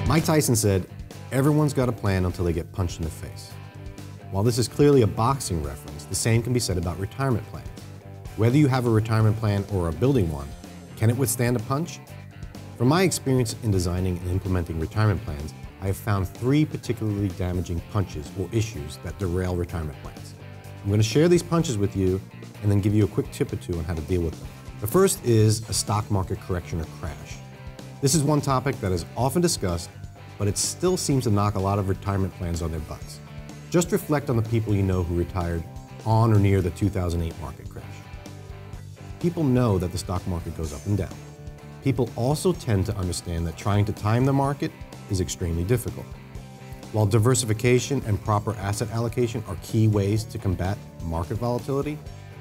Mike Tyson said, "Everyone's got a plan until they get punched in the face." While this is clearly a boxing reference, the same can be said about retirement plans. Whether you have a retirement plan or are building one, can it withstand a punch? From my experience in designing and implementing retirement plans, I have found 3 particularly damaging punches or issues that derail retirement plans. I'm going to share these punches with you and then give you a quick tip or 2 on how to deal with them. The first is a stock market correction or crash. This is one topic that is often discussed, but it still seems to knock a lot of retirement plans on their butts. Just reflect on the people you know who retired on or near the 2008 market crash. People know that the stock market goes up and down. People also tend to understand that trying to time the market is extremely difficult. While diversification and proper asset allocation are key ways to combat market volatility,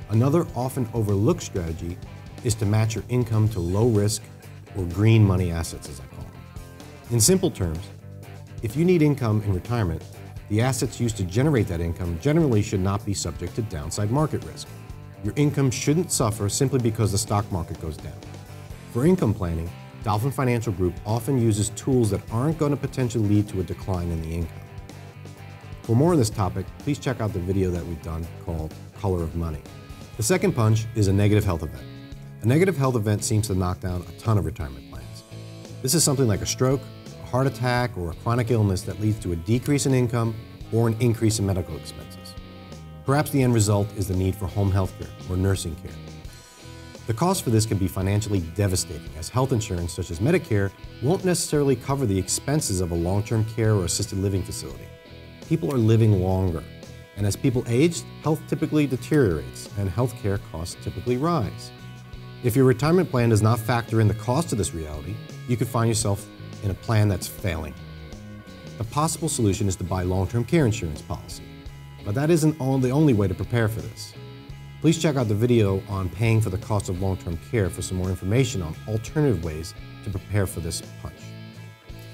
another often overlooked strategy is to match your income to low risk or green money assets, as I call them. In simple terms, if you need income in retirement, the assets used to generate that income generally should not be subject to downside market risk. Your income shouldn't suffer simply because the stock market goes down. For income planning, Dolphin Financial Group often uses tools that aren't going to potentially lead to a decline in the income. For more on this topic, please check out the video that we've done called Color of Money. The second punch is a negative health event. A negative health event seems to knock down a ton of retirement plans. This is something like a stroke, a heart attack, or a chronic illness that leads to a decrease in income or an increase in medical expenses. Perhaps the end result is the need for home health care or nursing care. The cost for this can be financially devastating, as health insurance such as Medicare won't necessarily cover the expenses of a long-term care or assisted living facility. People are living longer, and as people age, health typically deteriorates and health care costs typically rise. If your retirement plan does not factor in the cost of this reality, you could find yourself in a plan that's failing. A possible solution is to buy long-term care insurance policy, but that isn't the only way to prepare for this. Please check out the video on paying for the cost of long-term care for some more information on alternative ways to prepare for this punch.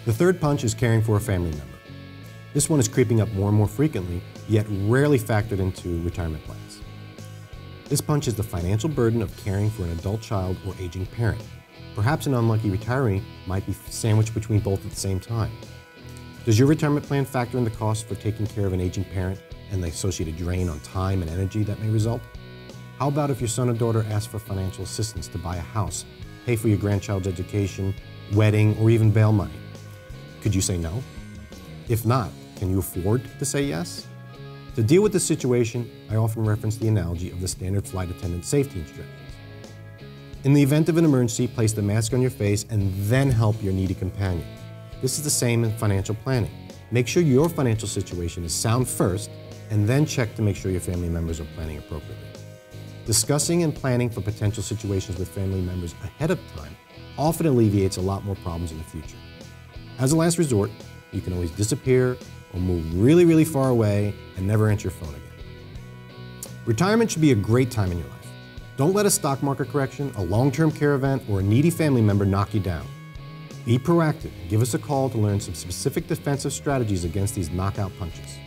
The third punch is caring for a family member. This one is creeping up more and more frequently, yet rarely factored into retirement plans. This punch is the financial burden of caring for an adult child or aging parent. Perhaps an unlucky retiree might be sandwiched between both at the same time. Does your retirement plan factor in the cost for taking care of an aging parent and the associated drain on time and energy that may result? How about if your son or daughter asks for financial assistance to buy a house, pay for your grandchild's education, wedding, or even bail money? Could you say no? If not, can you afford to say yes? To deal with this situation, I often reference the analogy of the standard flight attendant safety instructions. In the event of an emergency, place the mask on your face and then help your needy companion. This is the same in financial planning. Make sure your financial situation is sound first, and then check to make sure your family members are planning appropriately. Discussing and planning for potential situations with family members ahead of time often alleviates a lot more problems in the future. As a last resort, you can always disappear or move really far away and never answer your phone again. Retirement should be a great time in your life. Don't let a stock market correction, a long-term care event, or a needy family member knock you down. Be proactive and give us a call to learn some specific defensive strategies against these knockout punches.